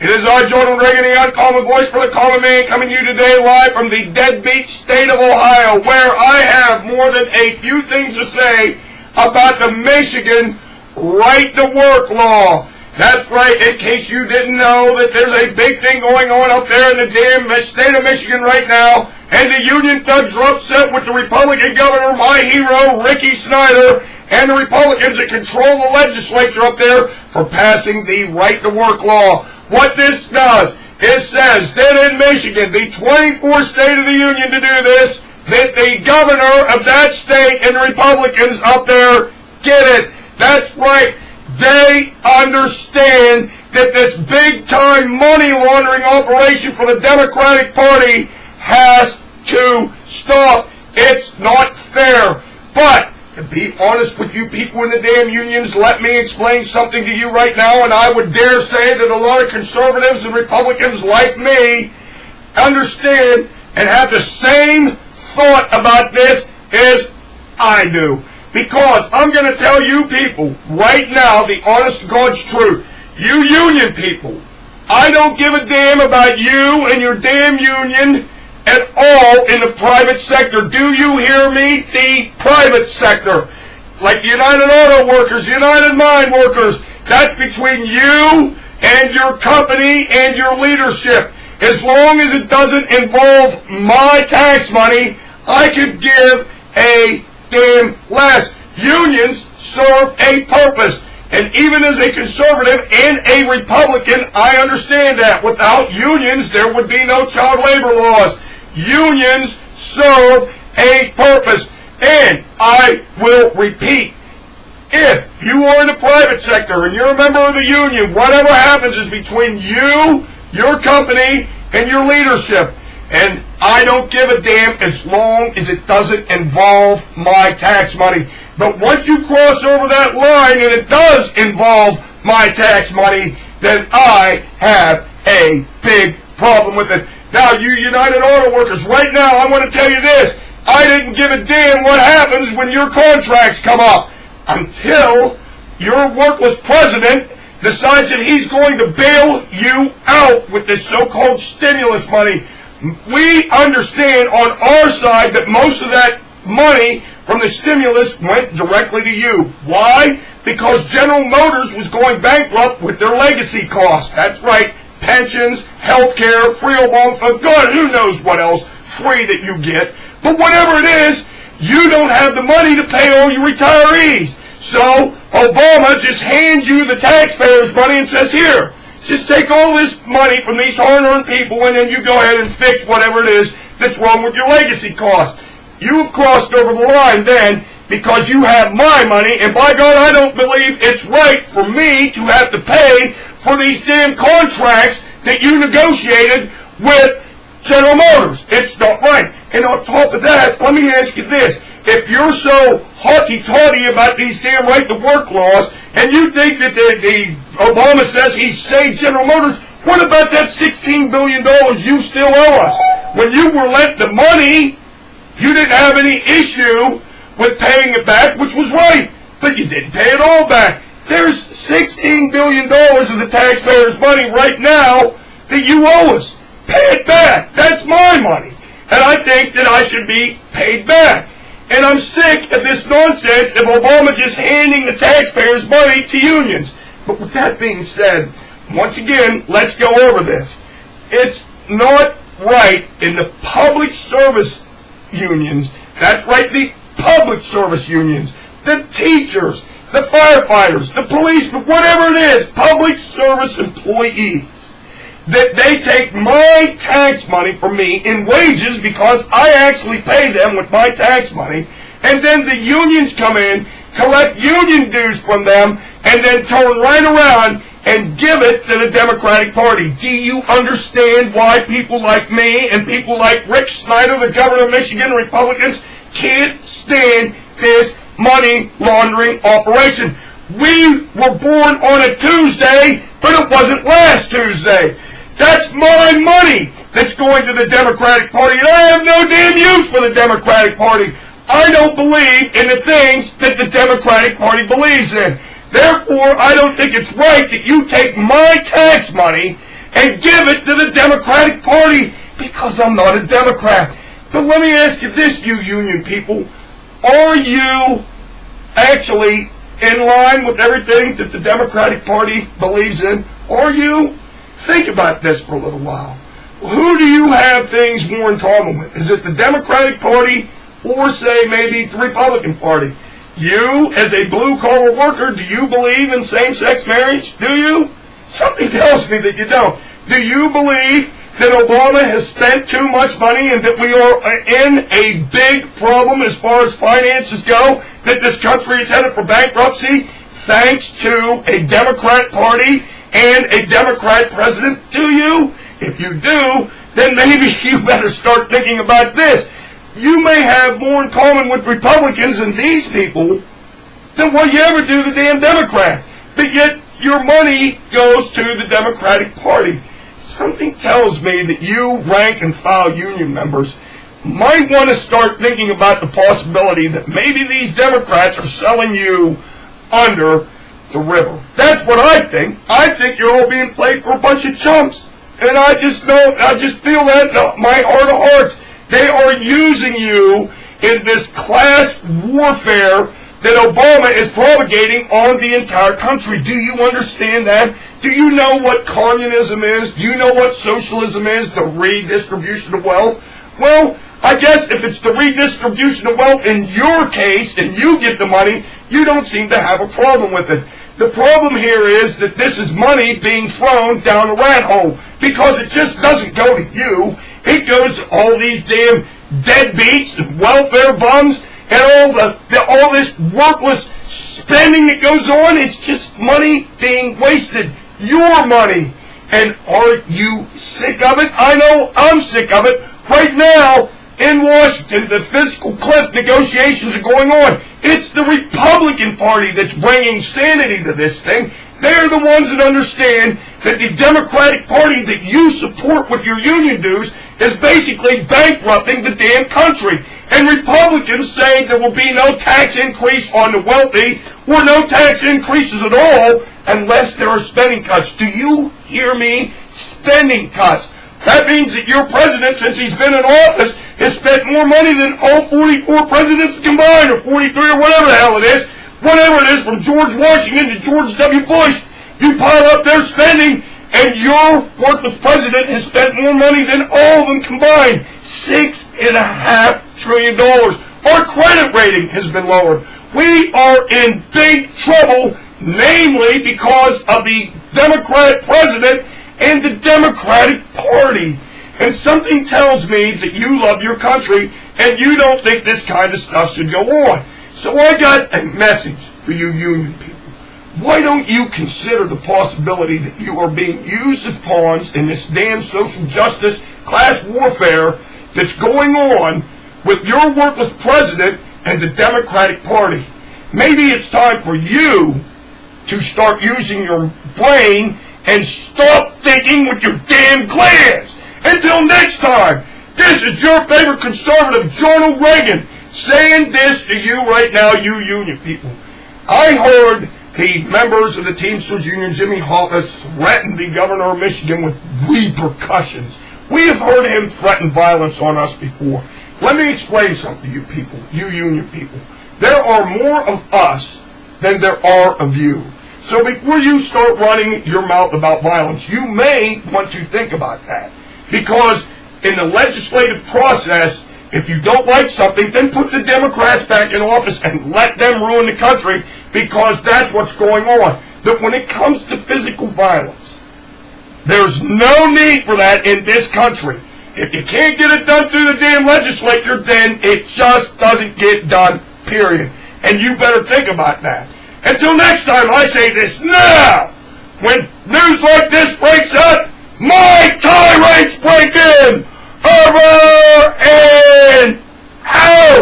It is I, Jordan Reagan, the uncommon voice for the common man, coming to you today live from the deadbeat state of Ohio, where I have more than a few things to say about the Michigan right to work law. That's right, in case you didn't know that there's a big thing going on up there in the damn state of Michigan right now, and the union thugs are upset with the Republican governor, my hero, Ricky Snyder, and the Republicans that control the legislature up there for passing the right to work law. What this does, it says that in Michigan, the 24th state of the union to do this, that the governor of that state and the Republicans up there get it. That's right. They understand that this big-time money laundering operation for the Democratic Party has to stop. It's not fair. But to be honest with you people in the damn unions, let me explain something to you right now, and I would dare say that a lot of conservatives and Republicans like me understand and have the same thought about this as I do. Because I'm going to tell you people right now the honest to God's truth. You union people, I don't give a damn about you and your damn union at all in the private sector. Do you hear me? The private sector. Like United Auto Workers, United Mine Workers. That's between you and your company and your leadership. As long as it doesn't involve my tax money, I could give a damn less. Unions serve a purpose. And even as a conservative and a Republican, I understand that. Without unions, there would be no child labor laws. Unions serve a purpose. And I will repeat, if you are in the private sector and you're a member of the union, whatever happens is between you, your company, and your leadership. And I don't give a damn as long as it doesn't involve my tax money. But once you cross over that line and it does involve my tax money, then I have a big problem with it. Now, you United Auto Workers, right now, I want to tell you this. I didn't give a damn what happens when your contracts come up until your worthless president decides that he's going to bail you out with this so-called stimulus money. We understand on our side that most of that money from the stimulus went directly to you. Why? Because General Motors was going bankrupt with their legacy costs. That's right. Pensions, health care, free Obama funds, God, who knows what else free that you get. But whatever it is, you don't have the money to pay all your retirees. So Obama just hands you the taxpayers' money and says, here, just take all this money from these hard-earned people and then you go ahead and fix whatever it is that's wrong with your legacy costs. You've crossed over the line then because you have my money, and by God, I don't believe it's right for me to have to pay for these damn contracts that you negotiated with General Motors. It's not right. And on top of that, let me ask you this. If you're so haughty-taughty about these damn right-to-work laws, and you think that the Obama says he saved General Motors, what about that $16 billion you still owe us? When you were lent the money, you didn't have any issue with paying it back, which was right, but you didn't pay it all back. There's $16 billion of the taxpayers' money right now that you owe us. Pay it back. That's my money. And I think that I should be paid back. And I'm sick of this nonsense of Obama just handing the taxpayers' money to unions. But with that being said, once again, let's go over this. It's not right in the public service unions. That's right, the public service unions, the teachers, the firefighters, the policemen, whatever it is, public service employees, that they take my tax money from me in wages because I actually pay them with my tax money, and then the unions come in, collect union dues from them, and then turn right around and give it to the Democratic Party. Do you understand why people like me and people like Rick Snyder, the governor of Michigan, Republicans, can't stand this money laundering operation? We were born on a Tuesday, but it wasn't last Tuesday. That's my money that's going to the Democratic Party, and I have no damn use for the Democratic Party. I don't believe in the things that the Democratic Party believes in. Therefore, I don't think it's right that you take my tax money and give it to the Democratic Party because I'm not a Democrat. But let me ask you this, you union people. Are you actually in line with everything that the Democratic Party believes in? Are you? Think about this for a little while. Who do you have things more in common with? Is it the Democratic Party or, say, maybe the Republican Party? You, as a blue-collar worker, do you believe in same-sex marriage? Do you? Something tells me that you don't. Do you believe that Obama has spent too much money and that we are in a big problem as far as finances go, that this country is headed for bankruptcy thanks to a Democrat Party and a Democrat president? Do you? If you do, then maybe you better start thinking about this. You may have more in common with Republicans and these people than what you ever do the damn Democrats. But yet your money goes to the Democratic Party. Something tells me that you rank and file union members might want to start thinking about the possibility that maybe these Democrats are selling you under the river. That's what I think. I think you're all being played for a bunch of chumps. And I just feel that in my heart of hearts. They are using you in this class warfare that Obama is propagating on the entire country. Do you understand that? Do you know what communism is? Do you know what socialism is? The redistribution of wealth? Well, I guess if it's the redistribution of wealth in your case and you get the money, you don't seem to have a problem with it. The problem here is that this is money being thrown down a rat hole because it just doesn't go to you. It goes to all these damn deadbeats and welfare bums and all this worthless spending that goes on. It's just money being wasted. Your money. And are you sick of it? I know I'm sick of it. Right now, in Washington, the fiscal cliff negotiations are going on. It's the Republican Party that's bringing sanity to this thing. They're the ones that understand that the Democratic Party that you support with your union dues is basically bankrupting the damn country. And Republicans say there will be no tax increase on the wealthy or no tax increases at all unless there are spending cuts. Do you hear me? Spending cuts. That means that your president, since he's been in office, has spent more money than all 44 presidents combined, or 43, or whatever the hell it is. Whatever it is, from George Washington to George W. Bush. You pile up their spending, and your worthless president has spent more money than all of them combined. $6.5 trillion. Our credit rating has been lowered. We are in big trouble, namely because of the Democratic president and the Democratic Party. And something tells me that you love your country and you don't think this kind of stuff should go on. So I got a message for you union people. Why don't you consider the possibility that you are being used as pawns in this damn social justice class warfare that's going on with your worthless president and the Democratic Party? Maybe it's time for you to start using your brain and stop thinking with your damn glands. Until next time, this is your favorite conservative, Ronald Reagan, saying this to you right now, you union people. I heard the members of the Teamsters Union, Jimmy Hoffa, threaten the governor of Michigan with repercussions. We have heard him threaten violence on us before. Let me explain something to you people, you union people. There are more of us than there are of you. So before you start running your mouth about violence, you may want to think about that. Because in the legislative process, if you don't like something, then put the Democrats back in office and let them ruin the country, because that's what's going on. But when it comes to physical violence, there's no need for that in this country. If you can't get it done through the damn legislature, then it just doesn't get done, period. And you better think about that. Until next time, I say this now. When news like this breaks out, my tirades break in. Over and out.